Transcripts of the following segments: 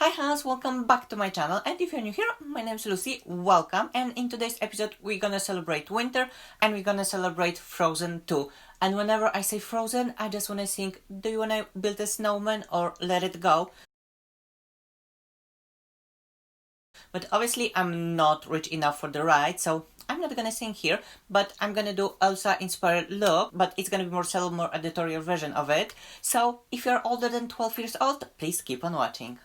Hi Hans, welcome back to my channel, and if you're new here, my name is Lucy, welcome, and in today's episode we're gonna celebrate winter and we're gonna celebrate Frozen 2. And whenever I say Frozen, I just wanna think, do you wanna build a snowman or let it go? But obviously I'm not rich enough for the ride, so I'm not gonna sing here, but I'm gonna do Elsa inspired look, but it's gonna be more subtle, more editorial version of it. So if you're older than 12 years old, please keep on watching.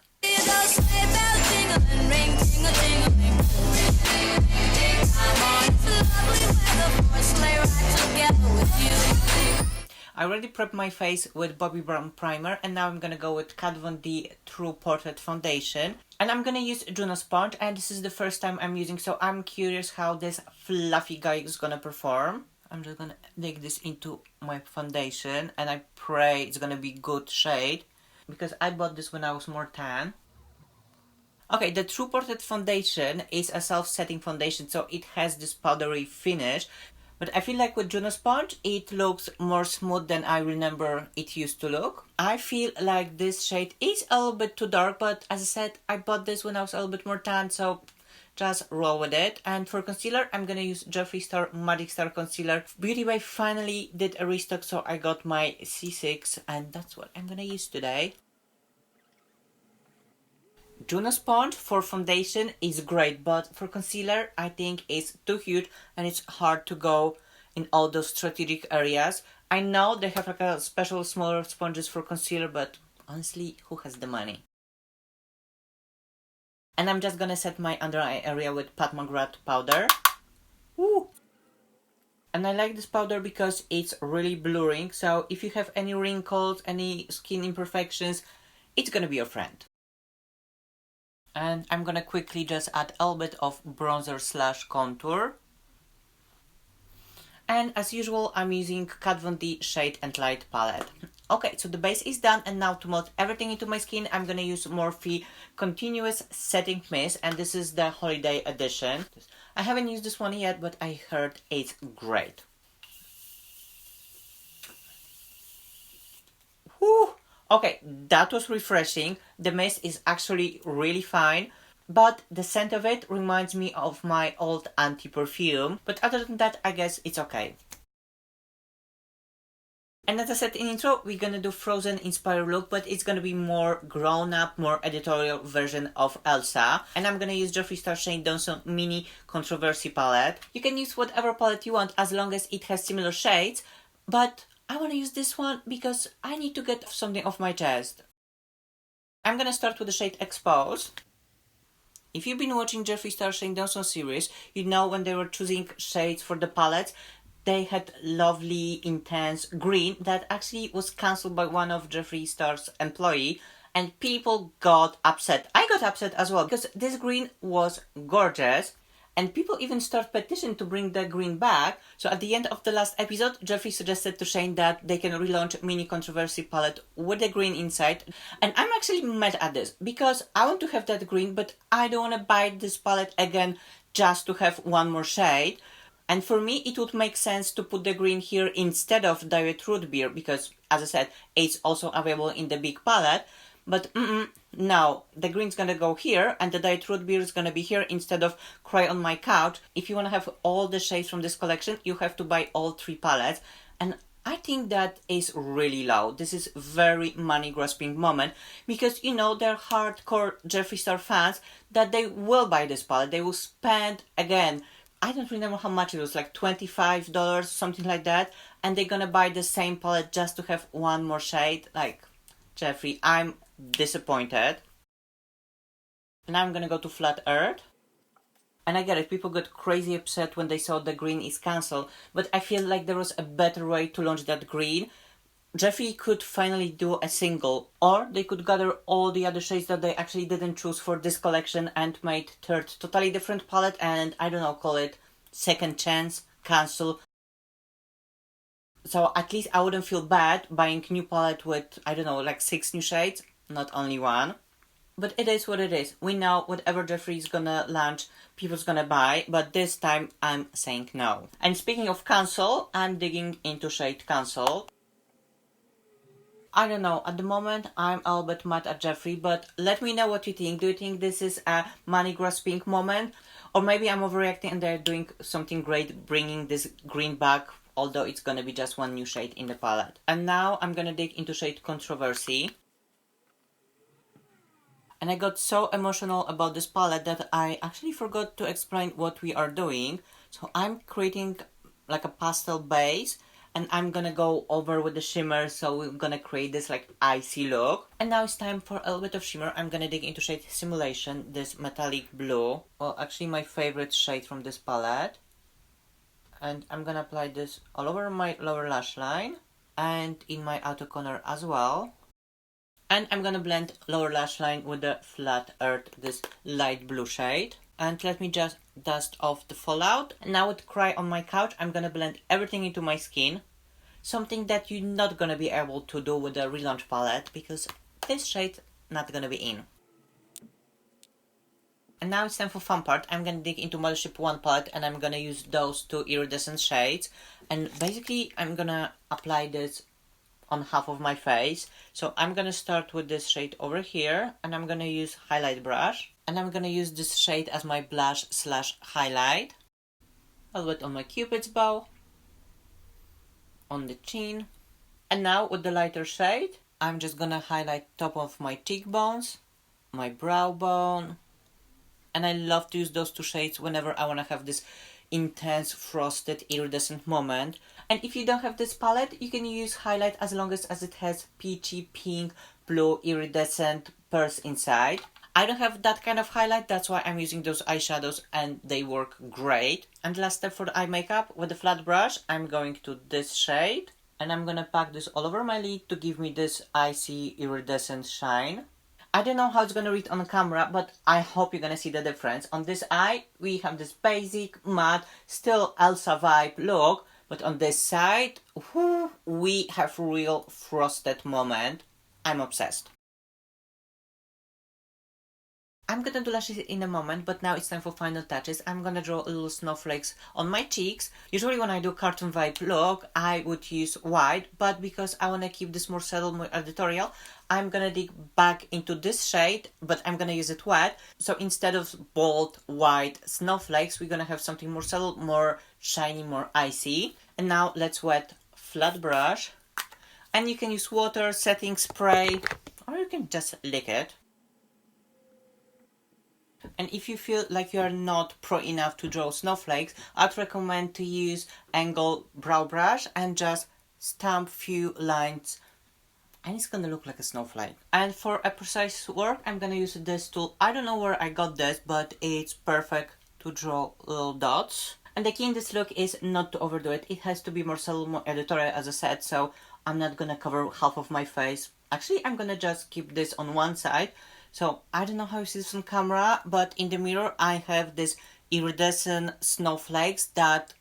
I already prepped my face with Bobbi Brown primer, and now I'm gonna go with Kat Von D True Portrait Foundation. And I'm gonna use Juno sponge, and this is the first time I'm using, so I'm curious how this fluffy guy is gonna perform. I'm just gonna dig this into my foundation, and I pray it's gonna be good shade, because I bought this when I was more tan. Okay, the True Portrait Foundation is a self-setting foundation, so it has this powdery finish. But I feel like with Juno sponge, it looks more smooth than I remember it used to look. I feel like this shade is a little bit too dark, but as I said, I bought this when I was a little bit more tan, so just roll with it. And for concealer, I'm gonna use Jeffree Star Magic Star Concealer. Beauty Bay finally did a restock, so I got my C6, and that's what I'm gonna use today. Juno sponge for foundation is great, but for concealer I think it's too huge and it's hard to go in all those strategic areas. I know they have like a special smaller sponges for concealer, but honestly, who has the money? And I'm just gonna set my under eye area with Pat McGrath powder. Woo! And I like this powder because it's really blurring, so if you have any wrinkles, any skin imperfections, it's gonna be your friend. And I'm gonna quickly just add a little bit of bronzer slash contour. And as usual, I'm using Kat Von D Shade and Light palette. Okay, so the base is done, and now to melt everything into my skin, I'm gonna use Morphe Continuous Setting Mist, and this is the holiday edition. I haven't used this one yet, but I heard it's great. Whew! Okay, that was refreshing. The mist is actually really fine, but the scent of it reminds me of my old anti-perfume. But other than that, I guess it's okay. And as I said in intro, we're gonna do Frozen inspired look, but it's gonna be more grown up, more editorial version of Elsa. And I'm gonna use Jeffree Star Shane Dawson Mini Controversy palette. You can use whatever palette you want as long as it has similar shades, but I want to use this one because I need to get something off my chest. I'm gonna start with the shade Expose. If you've been watching Jeffree Star Shane Dawson series, you know when they were choosing shades for the palettes, they had lovely intense green that actually was cancelled by one of Jeffree Star's employee, and people got upset. I got upset as well because this green was gorgeous. And people even start petition to bring the green back. So at the end of the last episode, Jeffree suggested to Shane that they can relaunch Mini Controversy palette with the green inside. And I'm actually mad at this because I want to have that green, but I don't want to buy this palette again just to have one more shade. And for me, it would make sense to put the green here instead of Diet Root Beer because, as I said, it's also available in the big palette. But no, the green's gonna go here and the Diet Root Beer is gonna be here instead of Cry on My Couch. If you wanna have all the shades from this collection, you have to buy all 3 palettes. And I think that is really low. This is very money grasping moment because, you know, they're hardcore Jeffree Star fans that they will buy this palette. They will spend, again, I don't remember how much it was, like $25, something like that. And they're gonna buy the same palette just to have one more shade. Like, Jeffree, I'm disappointed. Now I'm gonna go to Flat Earth. And I get it, people get crazy upset when they saw the green is cancelled, but I feel like there was a better way to launch that green. Jeffree could finally do a single, or they could gather all the other shades that they actually didn't choose for this collection and made third totally different palette and, I don't know, call it second chance, cancel. So at least I wouldn't feel bad buying new palette with, I don't know, like 6 new shades, not only 1. But it is what it is. We know whatever Jeffree is gonna launch, people's gonna buy, but this time I'm saying no. And speaking of cancel, I'm digging into shade Cancel. I don't know, at the moment I'm a little bit mad at Jeffree, but let me know what you think. Do you think this is a money grasping moment? Or maybe I'm overreacting and they're doing something great, bringing this green back, although it's gonna be just one new shade in the palette. And now I'm gonna dig into shade Controversy. And I got so emotional about this palette that I actually forgot to explain what we are doing. So I'm creating like a pastel base, and I'm gonna go over with the shimmer, so we're gonna create this like icy look. And now it's time for a little bit of shimmer. I'm gonna dig into shade Simulation, this metallic blue. Well, actually my favorite shade from this palette. And I'm gonna apply this all over my lower lash line and in my outer corner as well. And I'm gonna blend lower lash line with the Flat Earth, this light blue shade. And let me just dust off the fallout. And now with Cry on My Couch, I'm gonna blend everything into my skin. Something that you're not gonna be able to do with the relaunch palette, because this shade not gonna be in. And now it's time for fun part. I'm gonna dig into Mothership I palette, and I'm gonna use those two iridescent shades. And basically I'm gonna apply this on half of my face. So I'm gonna start with this shade over here, and I'm gonna use highlight brush. And I'm gonna use this shade as my blush / highlight. A little bit on my cupid's bow, on the chin. And now with the lighter shade, I'm just gonna highlight top of my cheekbones, my brow bone. And I love to use those two shades whenever I wanna have this intense frosted iridescent moment. And if you don't have this palette, you can use highlight as long as it has peachy pink blue iridescent pearls inside. I don't have that kind of highlight, that's why I'm using those eyeshadows, and they work great. And last step for the eye makeup, with the flat brush, I'm going to this shade, and I'm gonna pack this all over my lid to give me this icy iridescent shine. I don't know how it's gonna read on camera, but I hope you're gonna see the difference. On this eye, we have this basic, matte, still Elsa vibe look, but on this side, we have real frosted moment. I'm obsessed. I'm gonna do lashes in a moment, but now it's time for final touches. I'm gonna draw little snowflakes on my cheeks. Usually when I do cartoon vibe look, I would use white, but because I wanna keep this more subtle, more editorial, I'm gonna dig back into this shade, but I'm gonna use it wet. So instead of bold white snowflakes, we're gonna have something more subtle, more shiny, more icy. And now let's wet flat brush. And you can use water, setting spray, or you can just lick it. And if you feel like you are not pro enough to draw snowflakes, I'd recommend to use angle brow brush and just stamp few lines, and it's gonna look like a snowflake. And for a precise work, I'm gonna use this tool. I don't know where I got this, but it's perfect to draw little dots. And the key in this look is not to overdo it. It has to be more subtle, more editorial, as I said, so I'm not gonna cover half of my face. Actually, I'm gonna just keep this on one side. So I don't know how you see this on camera, but in the mirror I have these iridescent snowflakes that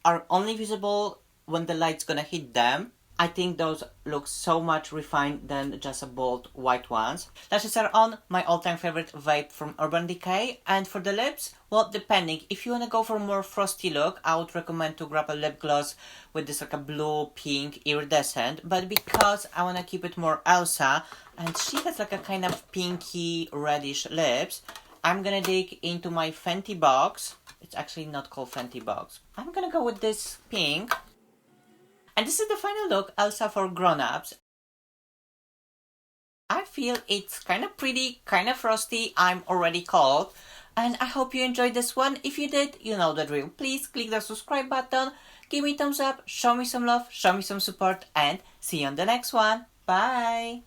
are only visible when the light's gonna hit them. I think those look so much refined than just a bold white ones. Lashes are on, my all-time favorite vape from Urban Decay. And for the lips, well, depending. If you want to go for a more frosty look, I would recommend to grab a lip gloss with this like a blue, pink, iridescent. But because I want to keep it more Elsa, and she has like a kind of pinky, reddish lips, I'm gonna dig into my Fenty box. It's actually not called Fenty box. I'm gonna go with this pink. And this is the final look, Elsa for grown-ups. I feel it's kind of pretty, kind of frosty. I'm already cold. And I hope you enjoyed this one. If you did, you know the drill. Please click the subscribe button, give me a thumbs up, show me some love, show me some support, and see you on the next one. Bye!